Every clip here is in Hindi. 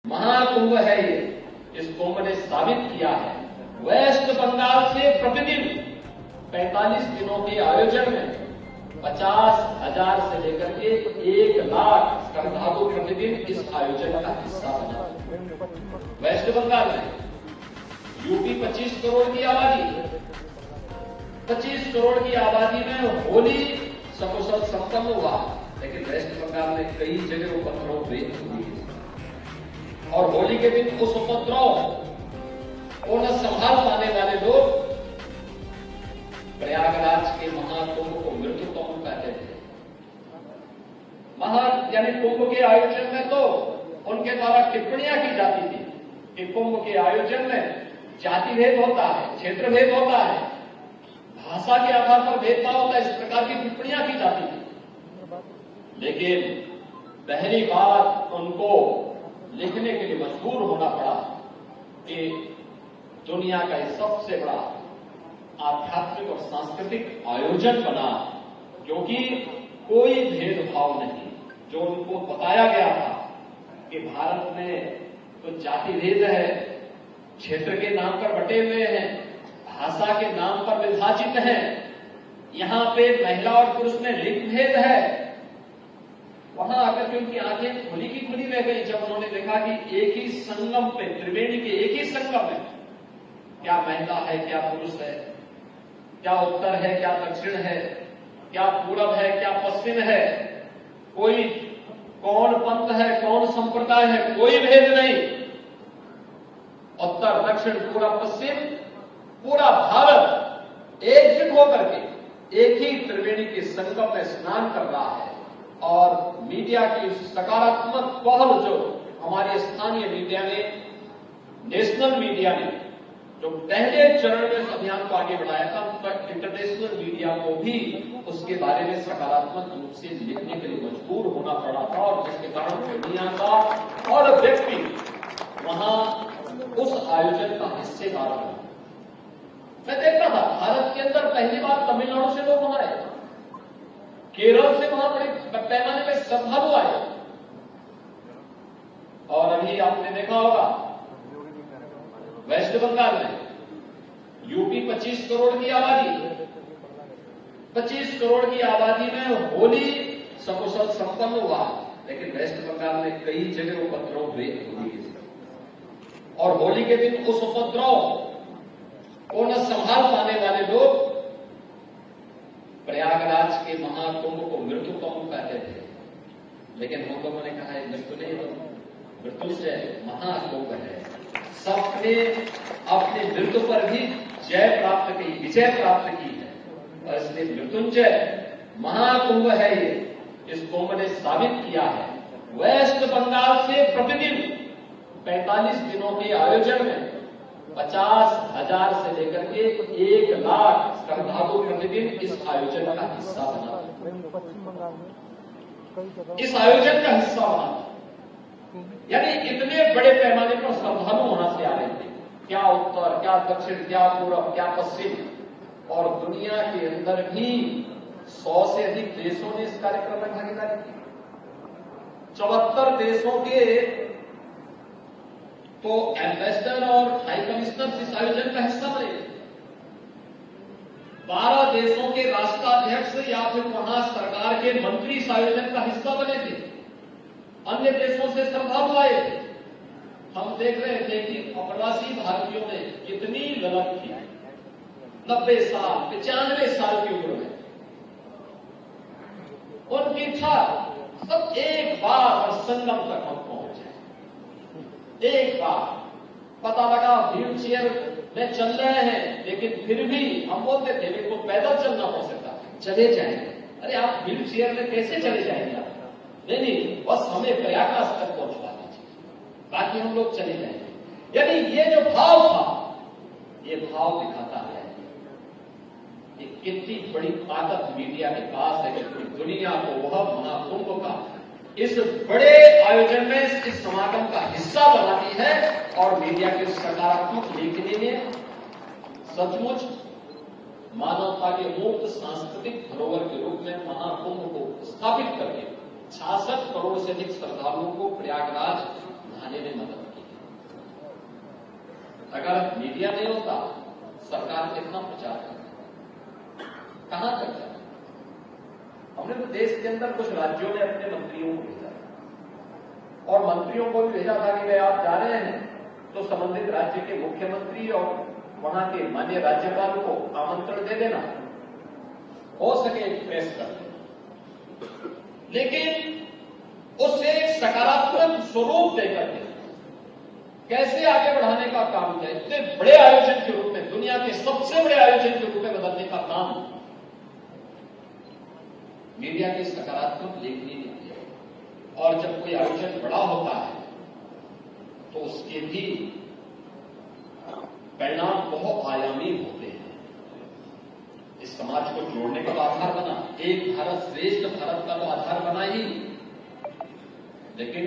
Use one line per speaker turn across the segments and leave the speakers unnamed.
महाकुंभ है ये। इस कुंभ ने साबित किया है वेस्ट बंगाल से प्रतिदिन 45 दिनों के आयोजन में 50,000 से लेकर के 1 लाख श्रद्धालु प्रतिदिन इस आयोजन का हिस्सा बना। वेस्ट बंगाल में यूपी 25 करोड़ की आबादी, 25 करोड़ की आबादी में होली सकुशल संपन्न हुआ, लेकिन वेस्ट बंगाल में कई जगह उपद्रव हुए और होली के दिन उस उपद्रव को न संभाल पाने वाले लोग प्रयागराज के महाकुंभ को मृत्यु कुंभ कहते थे। यानी कुंभ के आयोजन में तो उनके द्वारा टिप्पणियां की जाती थी कि कुंभ के आयोजन में जाति भेद होता है, क्षेत्र भेद होता है, भाषा के आधार पर भेदभाव होता है, इस प्रकार की टिप्पणियां की जाती थी। लेकिन पहली बार उनको लिखने के लिए मजबूर होना पड़ा कि दुनिया का ये सबसे बड़ा आध्यात्मिक और सांस्कृतिक आयोजन बना, क्योंकि कोई भेदभाव नहीं। जो उनको बताया गया था कि भारत में तो जाति भेद है, क्षेत्र के नाम पर बटे हुए हैं, भाषा के नाम पर विभाजित हैं, यहां पे महिला और पुरुष में लिंग भेद है, वहां आकर के उनकी आंखें खुली की खुली रह गई जब उन्होंने देखा कि एक ही संगम पे, त्रिवेणी के एक ही संगम में क्या महिला है, क्या पुरुष है, क्या उत्तर है, क्या दक्षिण है, क्या पूरब है, क्या पश्चिम है, कोई कौन पंथ है, कौन संप्रदाय है, कोई भेद नहीं। उत्तर दक्षिण पूरब पश्चिम पूरा भारत एकजुट होकर के एक ही त्रिवेणी के संगम में स्नान कर रहा है। और मीडिया की सकारात्मक पहल जो हमारी स्थानीय मीडिया ने, नेशनल मीडिया ने जो पहले चरण में इस अभियान को आगे बढ़ाया था, तक इंटरनेशनल मीडिया को भी उसके बारे में सकारात्मक रूप से लिखने के लिए मजबूर होना पड़ा था, और जिसके कारण दुनिया का और व्यक्ति वहां उस आयोजन का हिस्सेदार बना। मैं देखता था भारत के अंदर पहली बार तमिलनाडु से लोग वहां आए, केरल से वहां बड़े पैमाने पर श्रद्धालु आए, और अभी आपने देखा होगा वेस्ट बंगाल में यूपी 25 करोड़ की आबादी, 25 करोड़ की आबादी में होली सकुशल संपन्न हुआ, लेकिन वेस्ट बंगाल में कई जगह उपद्रव हुए होली के दिन। और होली के दिन उस उपद्रव को न संभाल पाने वाले लोग प्रयागराज के महाकुंभ को मृत्यु कुंभ कहते थे, लेकिन हम लोगों ने कहा है मृत्यु नहीं, मृत्यु से महाकुंभ है। सबने अपने मृत्यु पर भी जय प्राप्त की, विजय प्राप्त की है, और इसलिए मृत्युंजय महाकुंभ है ये। इस कुंभ ने साबित किया है वेस्ट बंगाल से प्रतिदिन 45 दिनों के आयोजन में 50,000 से लेकर के 1 लाख श्रद्धालु प्रतिदिन इस आयोजन का हिस्सा बना, इस आयोजन का हिस्सा बना। यानी इतने बड़े पैमाने पर श्रद्धालु वहां से आ रहे थे, क्या उत्तर, क्या दक्षिण, क्या पूर्व, क्या पश्चिम, और दुनिया के अंदर भी 100 से अधिक देशों ने इस कार्यक्रम में भागीदारी की। 74 देशों के तो एम्बेसडर और हाई कमिश्नर इस आयोजन का हिस्सा बने। 12 देशों के राष्ट्राध्यक्ष या फिर वहां सरकार के मंत्री इस आयोजन का हिस्सा बने थे। अन्य देशों से श्रद्धालु आए थे। हम देख रहे थे कि अप्रवासी भारतीयों ने कितनी गलत की, 90 साल 95 साल की उम्र में उनकी इच्छा सब एक बार संगम तक हम पहुंच जाए। एक बार पता लगा व्हील चेयर में चल रहे हैं, लेकिन फिर भी हम बोलते थे देखो पैदल चलना पड़ सकता है, चले जाएंगे। अरे आप व्हील चेयर में कैसे चले जाएंगे? नहीं, बस हमें प्रयागराज तक पहुंचवा दीजिए, बाकी हम लोग चले जाएंगे। यानी ये जो भाव था, ये भाव दिखाता है कि कितनी बड़ी ताकत मीडिया के पास है कि पूरी दुनिया को वह महाकुंभ का इस बड़े आयोजन में इस समागम का हिस्सा बनाती है। और मीडिया के सकारात्मक लेखनी ने सचमुच मानवता के मूर्त सांस्कृतिक धरोहर के रूप में महाकुंभ को स्थापित करके 66 करोड़ से अधिक श्रद्धालुओं को प्रयागराज नहाने में मदद अगर मीडिया नहीं होता सरकार कितना प्रचार करता, कहां तक जाता। हमने तो देश के अंदर कुछ राज्यों में अपने मंत्रियों को भेजा और मंत्रियों को भी भेजा था कि भाई आप जा रहे हैं तो संबंधित राज्य के मुख्यमंत्री और वहां के माननीय राज्यपाल को आमंत्रण दे देना, हो सके प्रेस कर देना, लेकिन उससे एक सकारात्मक स्वरूप देकर के कैसे आगे बढ़ाने का काम किया। इतने बड़े आयोजन के रूप में, दुनिया के सबसे बड़े आयोजन के रूप में बदलने का काम मीडिया की सकारात्मक लेखनी ने किया। और जब कोई आयोजन बड़ा होता है तो उसके भी परिणाम बहुत आयामी होते हैं। इस समाज को जोड़ने का तो आधार बना, एक भारत श्रेष्ठ भारत का तो आधार बना ही, लेकिन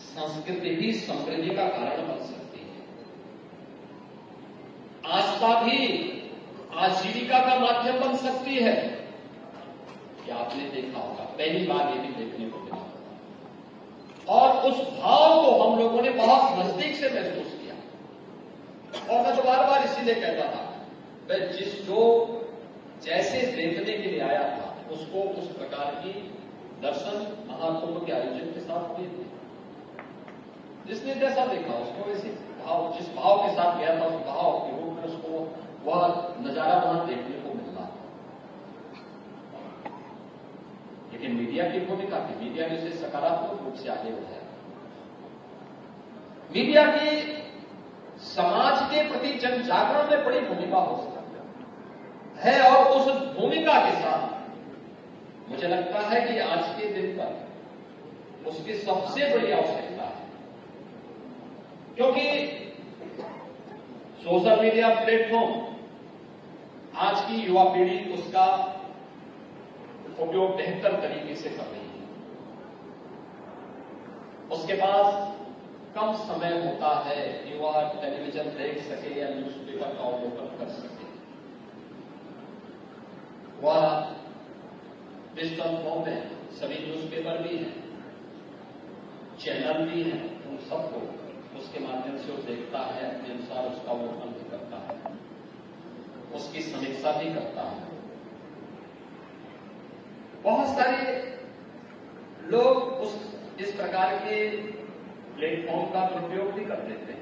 संस्कृति भी समृद्धि का कारण बन सकती है। आस्था भी आजीविका का माध्यम बन सकती है। क्या आपने देखा होगा, पहली बार ये भी देखने को मिला और उस भाव को हम लोगों ने बहुत नजदीक से महसूस किया। और मैं तो बार बार इसीलिए कहता था, वह जो जैसे देखने के लिए आया था उसको उस प्रकार की दर्शन महाकुंभ के आयोजन के साथ हुए थे। जिसने जैसा देखा उसको वैसे भाव, जिस भाव के साथ गया था उस भाव के रूप में उसको वह नजारा वहां देखने को मिलता। लेकिन मीडिया की भूमिका थी, मीडिया ने इसे सकारात्मक रूप से आगे बढ़ाया। मीडिया की समाज के प्रति जन जागरण में बड़ी भूमिका हो सकती है और उस भूमिका के साथ मुझे लगता है कि आज के दिन पर उसकी सबसे बड़ी आवश्यकता है, क्योंकि सोशल मीडिया प्लेटफॉर्म आज की युवा पीढ़ी उसका उपयोग बेहतर तरीके से कर रही है। उसके पास कम समय होता है कि वह टेलीविजन देख सके या न्यूज़पेपर का अवलोकन कर सके। वह डिजिटल फॉर्म में सभी न्यूज़पेपर भी हैं, चैनल भी हैं, उन सबको उसके माध्यम से वो देखता है, अपने अनुसार उसका अवलोकन भी करता है, उसकी समीक्षा भी करता है। बहुत सारे लोग इस प्रकार के प्लेटफॉर्म का दुरुपयोग भी कर देते हैं।